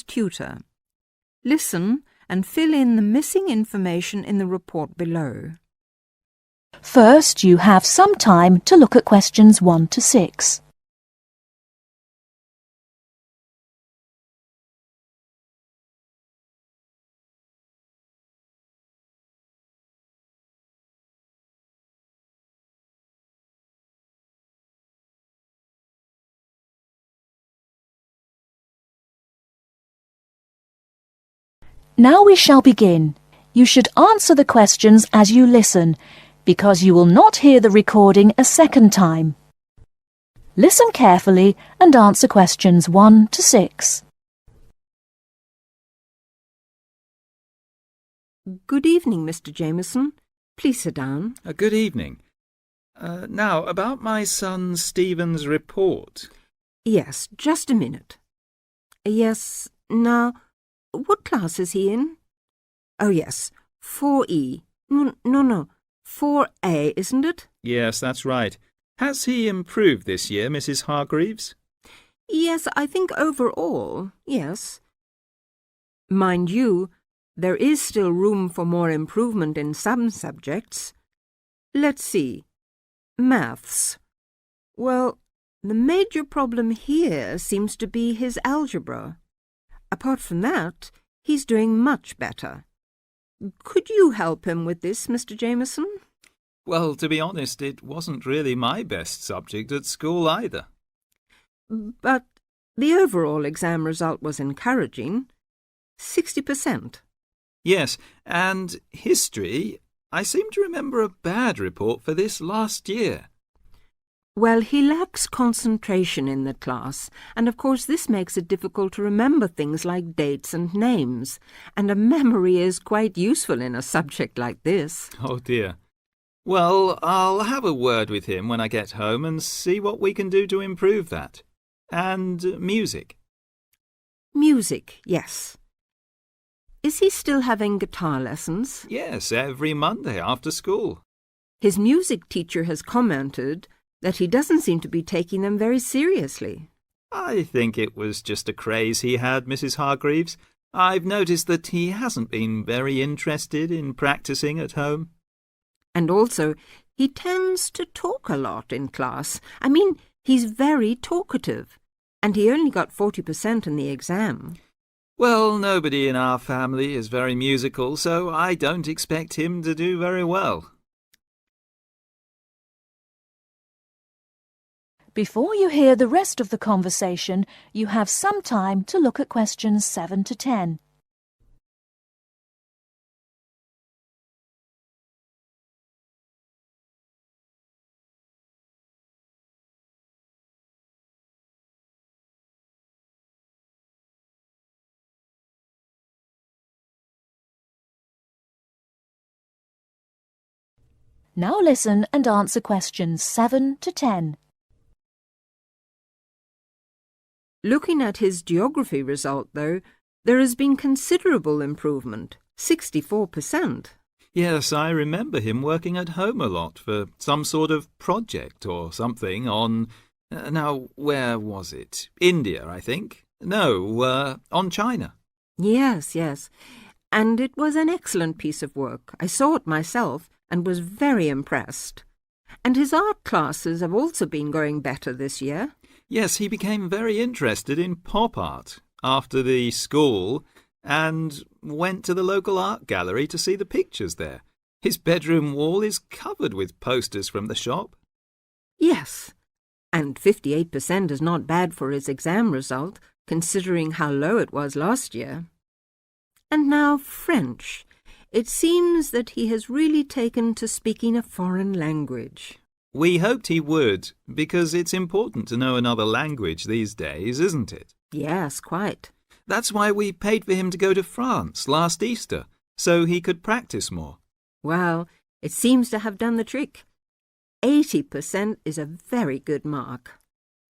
tutor. Listen and fill in the missing information in the report below. First, you have some time to look at questions 1 to 6. Now we shall begin. You should answer the questions as you listen, because you will not hear the recording a second time. Listen carefully and answer questions 1 to 6. Good evening, Mr. Jameson. Please sit down. Good evening. Now, about my son Stephen's report. Yes, just a minute. Yes, now, what class is he in? Oh, yes, 4E. No, 4A, isn't it? Yes, that's right. Has he improved this year, Mrs. Hargreaves? Yes, I think overall, yes. Mind you, there is still room for more improvement in some subjects. Let's see. Maths. Well, the major problem here seems to be his algebra. Apart from that, he's doing much better. Could you help him with this, Mr. Jameson? Well, to be honest, it wasn't really my best subject at school either. But the overall exam result was encouraging. 60%. Yes, and history, I seem to remember a bad report for this last year. Well, he lacks concentration in the class, and of course this makes it difficult to remember things like dates and names, and a memory is quite useful in a subject like this. Oh dear. Well, I'll have a word with him when I get home and see what we can do to improve that. And music. Music, yes. Is he still having guitar lessons? Yes, every Monday after school. His music teacher has commented that he doesn't seem to be taking them very seriously. I think it was just a craze he had, Mrs. Hargreaves. I've noticed that he hasn't been very interested in practising at home. And also, he tends to talk a lot in class. I mean, he's very talkative, and he only got 40% in the exam. Well, nobody in our family is very musical, so I don't expect him to do very well. Before you hear the rest of the conversation, you have some time to look at questions 7 to 10. Now listen and answer questions 7 to 10. Looking at his geography result, though, there has been considerable improvement, 64%. Yes, I remember him working at home a lot for some sort of project or something on... now, where was it? India, I think. No, on China. Yes. And it was an excellent piece of work. I saw it myself and was very impressed. And his art classes have also been going better this year. Yes, he became very interested in pop art after the school and went to the local art gallery to see the pictures there. His bedroom wall is covered with posters from the shop. Yes, and 58% is not bad for his exam result, considering how low it was last year. And now French. It seems that he has really taken to speaking a foreign language. We hoped he would, because it's important to know another language these days, isn't it? Yes, quite. That's why we paid for him to go to France last Easter, so he could practice more. Well, it seems to have done the trick. 80% is a very good mark.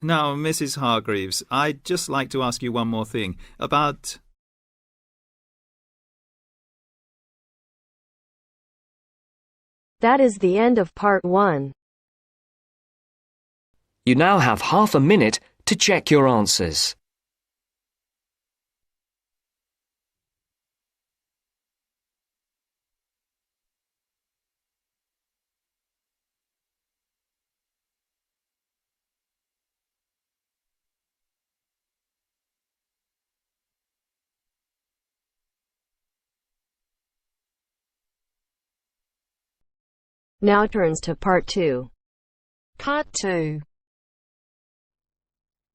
Now, Mrs. Hargreaves, I'd just like to ask you one more thing about... That is the end of part 1. You now have half a minute to check your answers. Now turns to part 2. Part 2.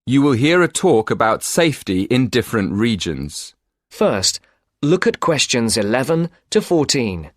You will hear a talk about safety in different regions. First, look at questions 11 to 14.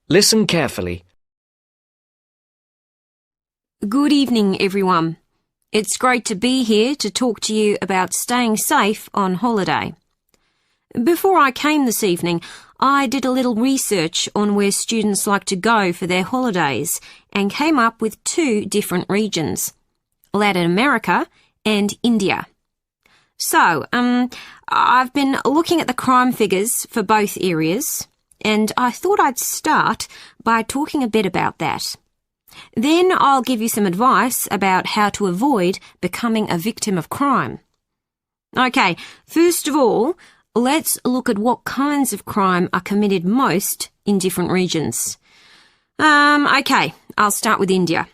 Listen carefully. Good evening, everyone. It's great to be here to talk to you about staying safe on holiday. Before I came this evening, I did a little research on where students like to go for their holidays and came up with 2 different regions, Latin America and India. So, I've been looking at the crime figures for both areas, and I thought I'd start by talking a bit about that. Then I'll give you some advice about how to avoid becoming a victim of crime. Okay, first of all, let's look at what kinds of crime are committed most in different regions. Okay, I'll start with India.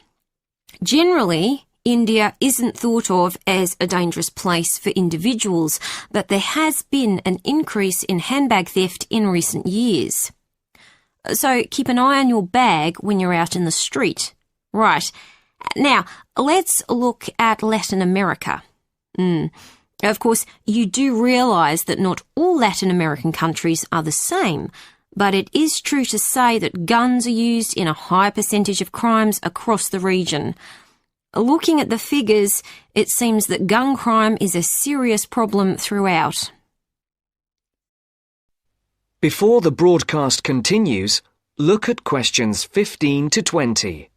Generally, India isn't thought of as a dangerous place for individuals, but there has been an increase in handbag theft in recent years. So keep an eye on your bag when you're out in the street. Right. Now, let's look at Latin America. Of course, you do realise that not all Latin American countries are the same, but it is true to say that guns are used in a high percentage of crimes across the region. Looking at the figures, it seems that gun crime is a serious problem throughout. Before the broadcast continues, look at questions 15 to 20.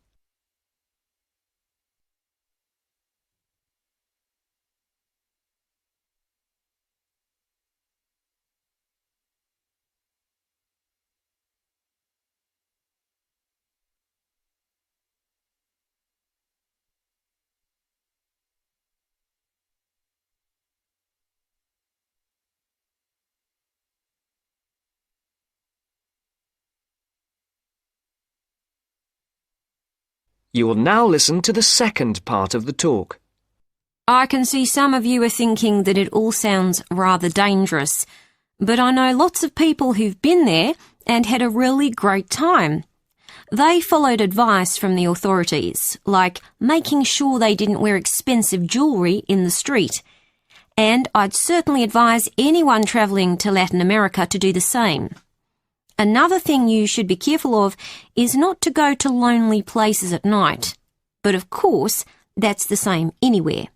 You will now listen to the second part of the talk. I can see some of you are thinking that it all sounds rather dangerous, but I know lots of people who've been there and had a really great time. They followed advice from the authorities, like making sure they didn't wear expensive jewellery in the street. And I'd certainly advise anyone travelling to Latin America to do the same. Another thing you should be careful of is not to go to lonely places at night. But of course, that's the same anywhere.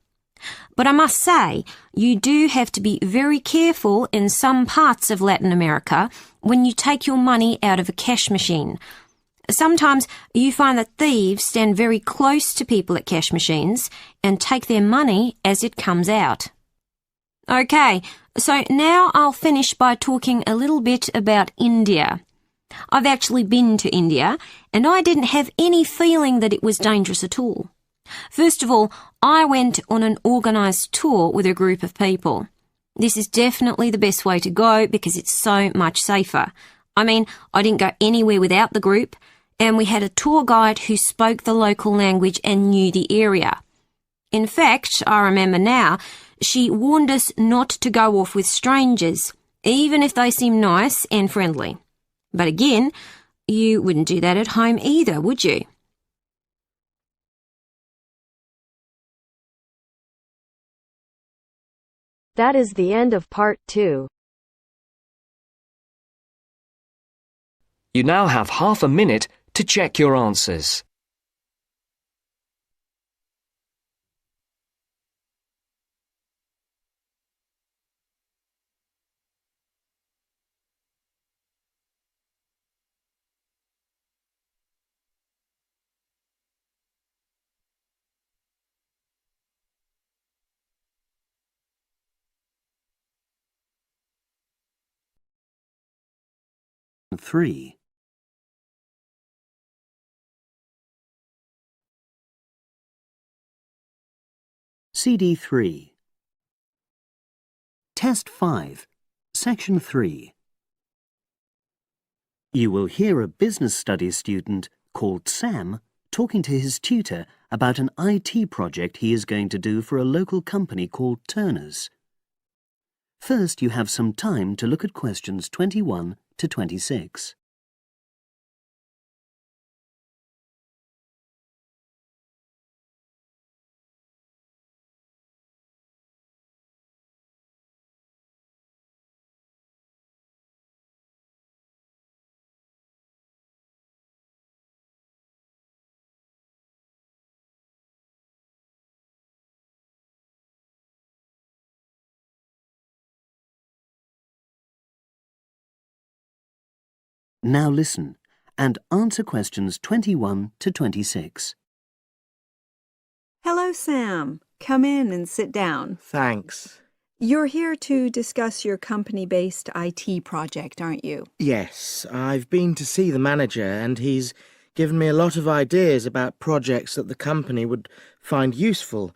But I must say, you do have to be very careful in some parts of Latin America when you take your money out of a cash machine. Sometimes you find that thieves stand very close to people at cash machines and take their money as it comes out. Okay, so now I'll finish by talking a little bit about India. I've actually been to India, and I didn't have any feeling that it was dangerous at all. First of all, I went on an organised tour with a group of people. This is definitely the best way to go because it's so much safer. I mean, I didn't go anywhere without the group, and we had a tour guide who spoke the local language and knew the area. In fact, I remember now, she warned us not to go off with strangers, even if they seem nice and friendly. But again, you wouldn't do that at home either, would you? That is the end of part 2. You now have half a minute to check your answers. Three. CD 3. Test 5, Section 3. You will hear a business studies student called Sam talking to his tutor about an IT project he is going to do for a local company called Turner's. First, you have some time to look at questions 21 to 26. Now listen and answer questions 21 to 26. Hello, Sam. Come in and sit down. Thanks. You're here to discuss your company-based IT project, aren't you? Yes, I've been to see the manager and he's given me a lot of ideas about projects that the company would find useful,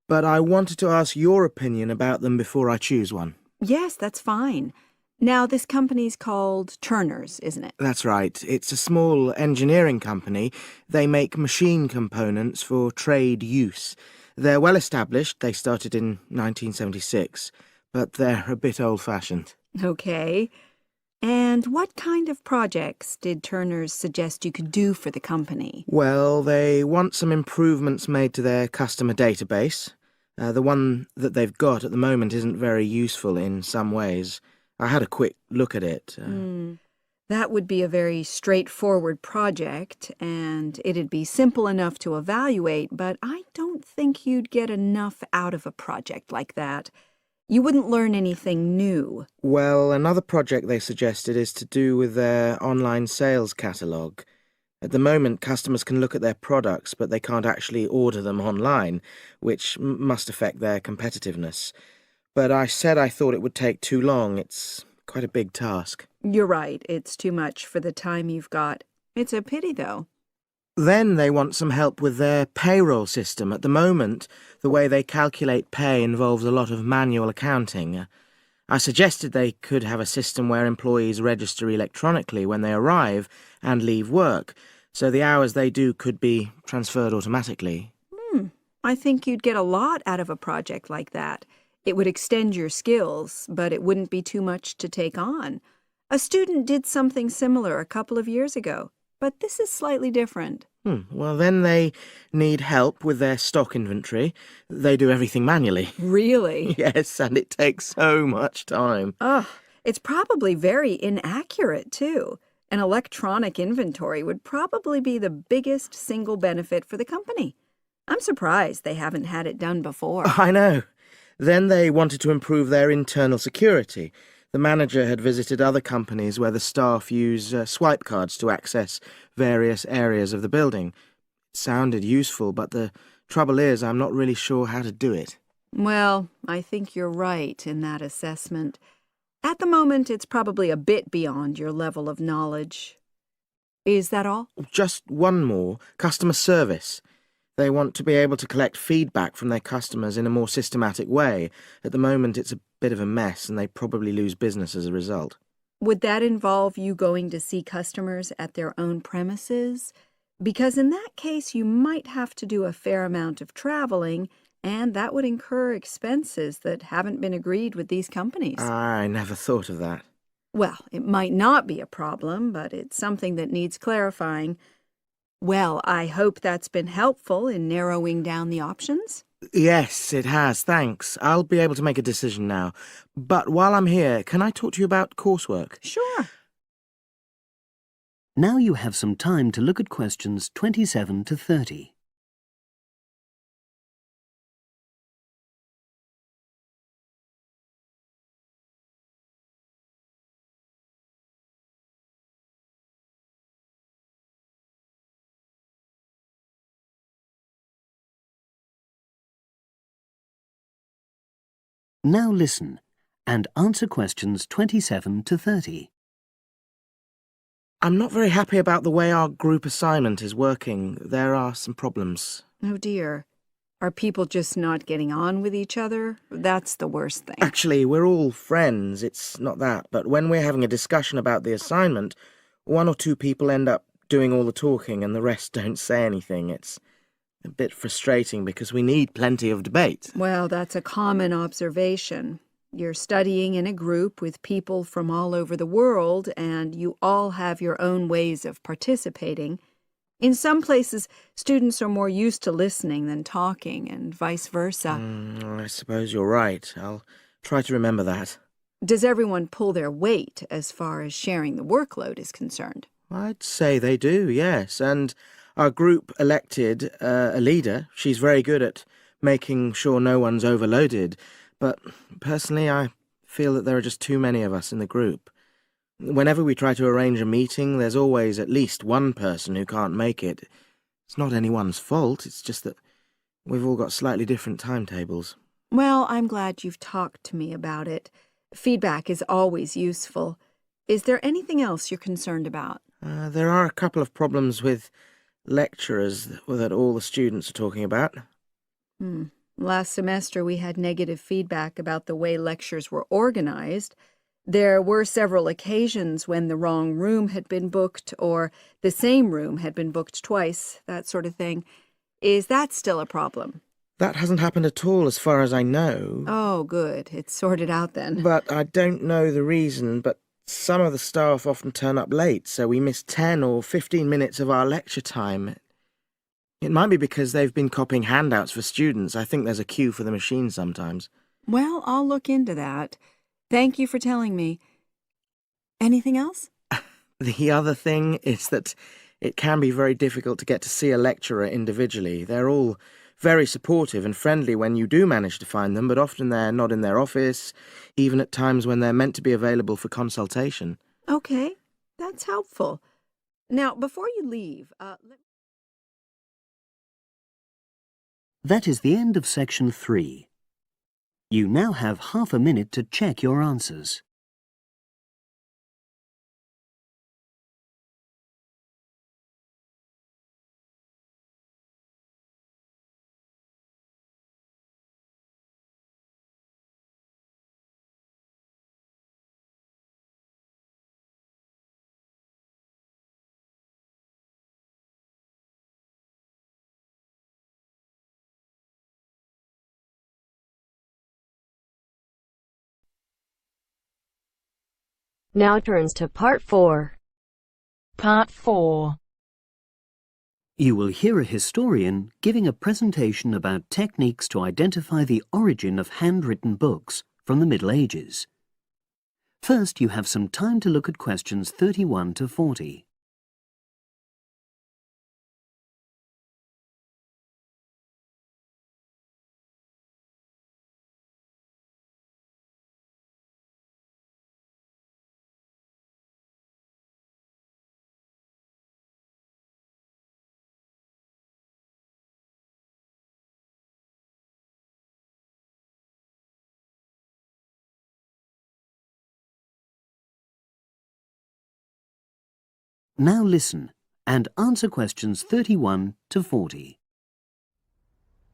but I wanted to ask your opinion about them before I choose one. Yes, that's fine. Now, this company's called Turner's, isn't it? That's right. It's a small engineering company. They make machine components for trade use. They're well established. They started in 1976, but they're a bit old-fashioned. Okay. And what kind of projects did Turner's suggest you could do for the company? Well, they want some improvements made to their customer database. The one that they've got at the moment isn't very useful in some ways. I had a quick look at it. That would be a very straightforward project, and it'd be simple enough to evaluate, but I don't think you'd get enough out of a project like that. You wouldn't learn anything new. Well, another project they suggested is to do with their online sales catalogue. At the moment, customers can look at their products, but they can't actually order them online, which must affect their competitiveness. But I said I thought it would take too long. It's quite a big task. You're right. It's too much for the time you've got. It's a pity, though. Then they want some help with their payroll system. At the moment, the way they calculate pay involves a lot of manual accounting. I suggested they could have a system where employees register electronically when they arrive and leave work, so the hours they do could be transferred automatically. I think you'd get a lot out of a project like that. It would extend your skills, but it wouldn't be too much to take on. A student did something similar a couple of years ago, but this is slightly different. Well, then they need help with their stock inventory. They do everything manually. Really? Yes, and it takes so much time. It's probably very inaccurate, too. An electronic inventory would probably be the biggest single benefit for the company. I'm surprised they haven't had it done before. I know. Then they wanted to improve their internal security. The manager had visited other companies where the staff use swipe cards to access various areas of the building. It sounded useful, but the trouble is I'm not really sure how to do it. Well, I think you're right in that assessment. At the moment, it's probably a bit beyond your level of knowledge. Is that all? Just one more. Customer service. They want to be able to collect feedback from their customers in a more systematic way. At the moment, it's a bit of a mess, and they probably lose business as a result. Would that involve you going to see customers at their own premises? Because in that case, you might have to do a fair amount of traveling, and that would incur expenses that haven't been agreed with these companies. I never thought of that. Well, it might not be a problem, but it's something that needs clarifying. Well, I hope that's been helpful in narrowing down the options. Yes, it has, thanks. I'll be able to make a decision now. But while I'm here, can I talk to you about coursework? Sure. Now you have some time to look at questions 27 to 30. Now listen and answer questions 27 to 30. I'm not very happy about the way our group assignment is working. There are some problems. Oh dear. Are people just not getting on with each other? That's the worst thing. Actually, we're all friends, it's not that, but when we're having a discussion about the assignment, one or two people end up doing all the talking and the rest don't say anything. It's a bit frustrating because we need plenty of debate. Well, that's a common observation. You're studying in a group with people from all over the world, and you all have your own ways of participating. In some places, students are more used to listening than talking, and vice versa. I suppose you're right. I'll try to remember that. Does everyone pull their weight as far as sharing the workload is concerned? I'd say they do, yes. And our group elected a leader. She's very good at making sure no one's overloaded. But personally, I feel that there are just too many of us in the group. Whenever we try to arrange a meeting, there's always at least one person who can't make it. It's not anyone's fault, it's just that we've all got slightly different timetables. Well, I'm glad you've talked to me about it. Feedback is always useful. Is there anything else you're concerned about? There are a couple of problems with lecturers that all the students are talking about. Last semester we had negative feedback about the way lectures were organized. There were several occasions when the wrong room had been booked or the same room had been booked twice, that sort of thing. Is that still a problem? That hasn't happened at all as far as I know. Oh, good. It's sorted out then. But I don't know the reason, but some of the staff often turn up late, so we miss 10 or 15 minutes of our lecture time. It might be because they've been copying handouts for students. I think there's a queue for the machine sometimes. Well, I'll look into that. Thank you for telling me. Anything else? The other thing is that it can be very difficult to get to see a lecturer individually. They're all very supportive and friendly when you do manage to find them, but often they're not in their office, even at times when they're meant to be available for consultation. Okay, that's helpful. Now, before you leave, That is the end of section 3. You now have half a minute to check your answers. Now turns to Part 4. Part 4. You will hear a historian giving a presentation about techniques to identify the origin of handwritten books from the Middle Ages. First, you have some time to look at questions 31 to 40. Now listen and answer questions 31 to 40.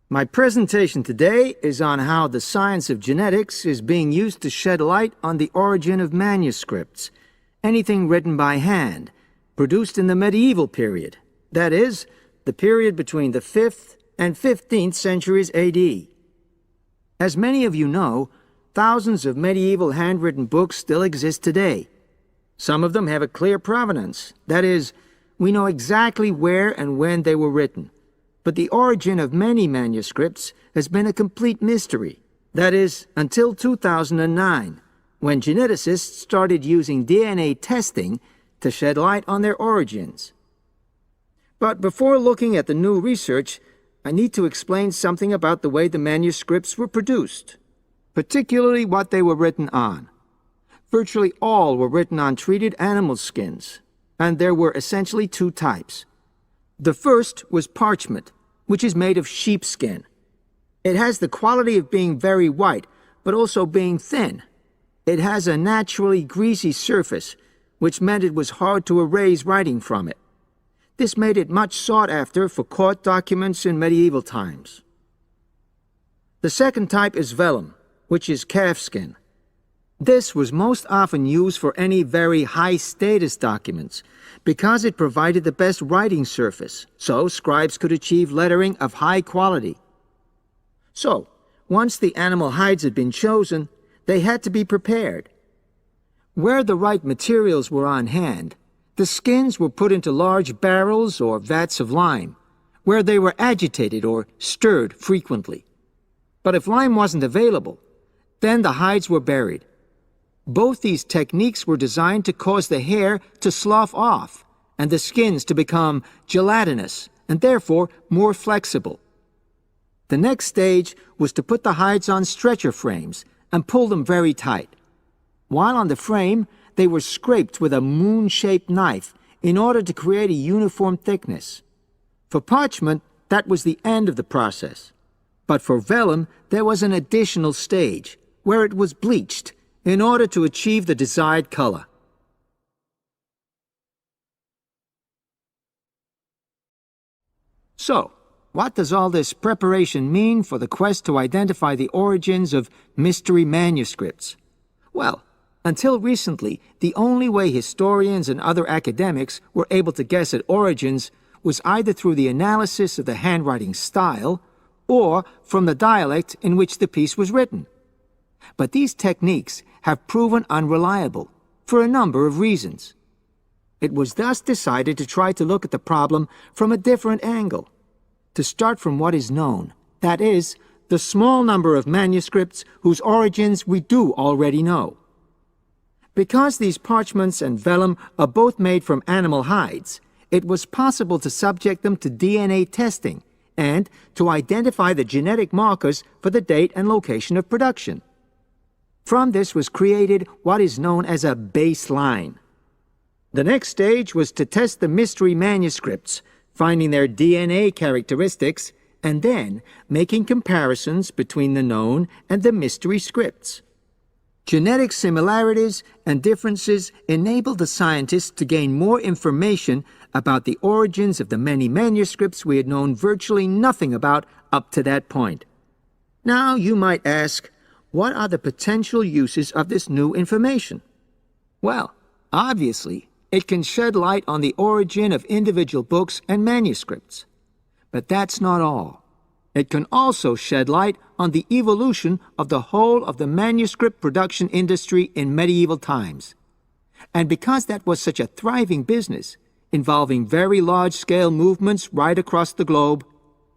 My presentation today is on how the science of genetics is being used to shed light on the origin of manuscripts, anything written by hand, produced in the medieval period, that is, the period between the 5th and 15th centuries AD. As many of you know, thousands of medieval handwritten books still exist today. Some of them have a clear provenance, that is, we know exactly where and when they were written. But the origin of many manuscripts has been a complete mystery, that is, until 2009, when geneticists started using DNA testing to shed light on their origins. But before looking at the new research, I need to explain something about the way the manuscripts were produced, particularly what they were written on. Virtually all were written on treated animal skins, and there were essentially two types. The first was parchment, which is made of sheepskin. It has the quality of being very white, but also being thin. It has a naturally greasy surface, which meant it was hard to erase writing from it. This made it much sought after for court documents in medieval times. The second type is vellum, which is calfskin. This was most often used for any very high-status documents because it provided the best writing surface, so scribes could achieve lettering of high quality. So, once the animal hides had been chosen, they had to be prepared. Where the right materials were on hand, the skins were put into large barrels or vats of lime, where they were agitated or stirred frequently. But if lime wasn't available, then the hides were buried. Both these techniques were designed to cause the hair to slough off and the skins to become gelatinous and therefore more flexible. The next stage was to put the hides on stretcher frames and pull them very tight. While on the frame, they were scraped with a moon-shaped knife in order to create a uniform thickness. For parchment, that was the end of the process. But for vellum, there was an additional stage, where it was bleached in order to achieve the desired color. So, what does all this preparation mean for the quest to identify the origins of mystery manuscripts? Well, until recently, the only way historians and other academics were able to guess at origins was either through the analysis of the handwriting style or from the dialect in which the piece was written. But these techniques have proven unreliable for a number of reasons. It was thus decided to try to look at the problem from a different angle, to start from what is known, that is, the small number of manuscripts whose origins we do already know. Because these parchments and vellum are both made from animal hides, it was possible to subject them to DNA testing and to identify the genetic markers for the date and location of production. From this was created what is known as a baseline. The next stage was to test the mystery manuscripts, finding their DNA characteristics, and then making comparisons between the known and the mystery scripts. Genetic similarities and differences enabled the scientists to gain more information about the origins of the many manuscripts we had known virtually nothing about up to that point. Now you might ask, what are the potential uses of this new information? Well, obviously, it can shed light on the origin of individual books and manuscripts. But that's not all. It can also shed light on the evolution of the whole of the manuscript production industry in medieval times. And because that was such a thriving business, involving very large-scale movements right across the globe,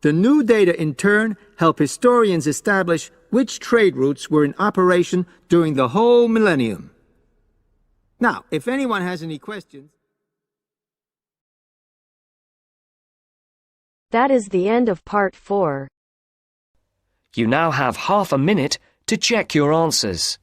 the new data in turn help historians establish which trade routes were in operation during the whole millennium. Now, if anyone has any questions... That is the end of part 4. You now have half a minute to check your answers.